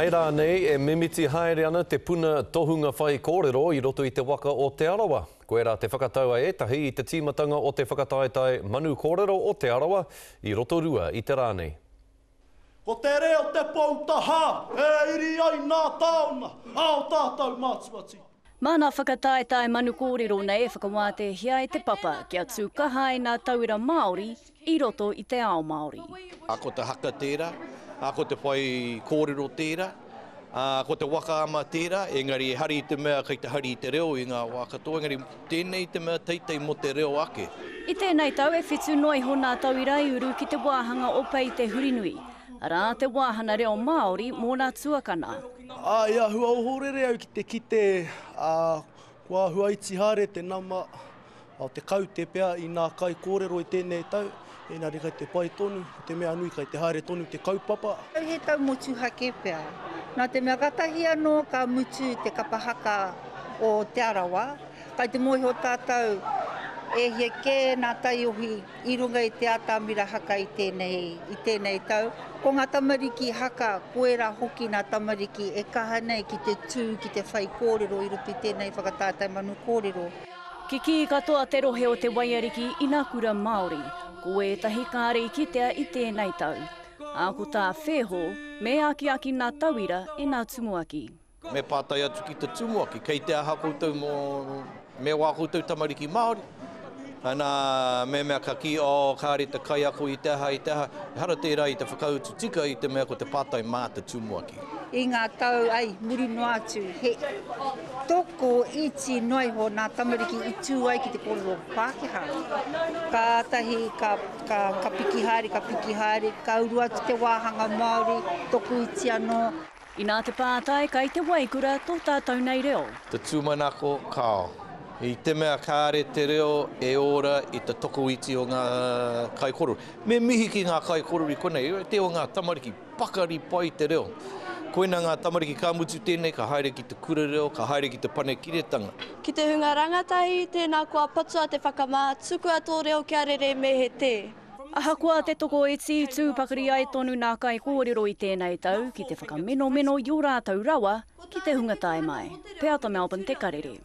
Hei rā nei, e mimiti haere ana te puna tohunga whai kōrero I roto I te waka o te arawa. Koe rā te whakataua etahi I te tīmatanga o te whakataetai manu kōrero o te arawa I rotorua I te rā nei. Ko te reo te poutaha, e iri ai nā tauna, ao tātou mātuati. Mana whakataetai manu kōrero nei e whakawāte hia I te papa kia tūkaha I nā tauira Māori I roto I te ao Māori. Ako te haka tērā, ako te whai kōrero tērā, ko te waka ama tērā, engari e hari I te mea kei te hari I te reo I ngā wā katoa, engari tēnei te mea teitei mo te reo ake. I tēnei tau e whitu noi hona tauira I uru ki te wāhanga opa I te hurinui. Arā te wāhana reo Māori mō nā tuakana. Ia hua ohorere au ki te kite, kua hua iti hare te nama, te kau te pea I nā kai kōrero I tēnei tau, Engari kai te pai tonu, te mea nui kai te haere tonu, te kaupapa. He tau motu hake pea. Nā te mea katahi anō ka mutu te kapahaka o te arawa. Kai te mohi o tātou e heke nā taiohi I runga I te atamira haka I tēnei tau. Ko ngā tamariki haka, koe rā hoki ngā tamariki e kaha nei ki te tū, ki te whai kōrero I roto I tēnei whakatātai manu kōrero. Ki katoa te rohe o te waiariki I nā kura Māori. Ko e tahi kāre I kitea I tēnei tau. Ako tā wheho, me aki nā tauira e nā tumuaki. Me pātai atu ki te tumuaki, kei te aha koutou me wā koutou tamariki Māori. Ana mea ka ki o kāre te kai ako I te aha, hara tērā I te whakautu tika I te mea ko te pātai mā te tumuaki. I ngā tau, muri no atu, he toko iti noi ho nā tamariki I tū ai ki te kōrero Pākehā. Ka tahi, ka pikihare, ka uru atu te wāhanga Māori, toko iti anō. I nā te pātai kai te waikura tō tātou nei reo. Te tūmanako kao. I te mea kāre te reo e ora I te toko iti o ngā kai korori. Me mihi ki ngā kai korori konei, te o ngā tamariki pakari pai te reo. Koina ngā tamariki ka mutu tēnei, ka haere ki te kura reo, ka haere ki te pane kiretanga. Ki te hunga rangatahi, tēnā kua patua te whakamā, tuku a tō reo kia rere me he te. Aha kua te toko iti tūpakari ai tonu nā kai kōrero I tēnei tau, ki te whakameno i ō rātou rawa, ki te hunga tae mai. Pēata Melbourne te karere.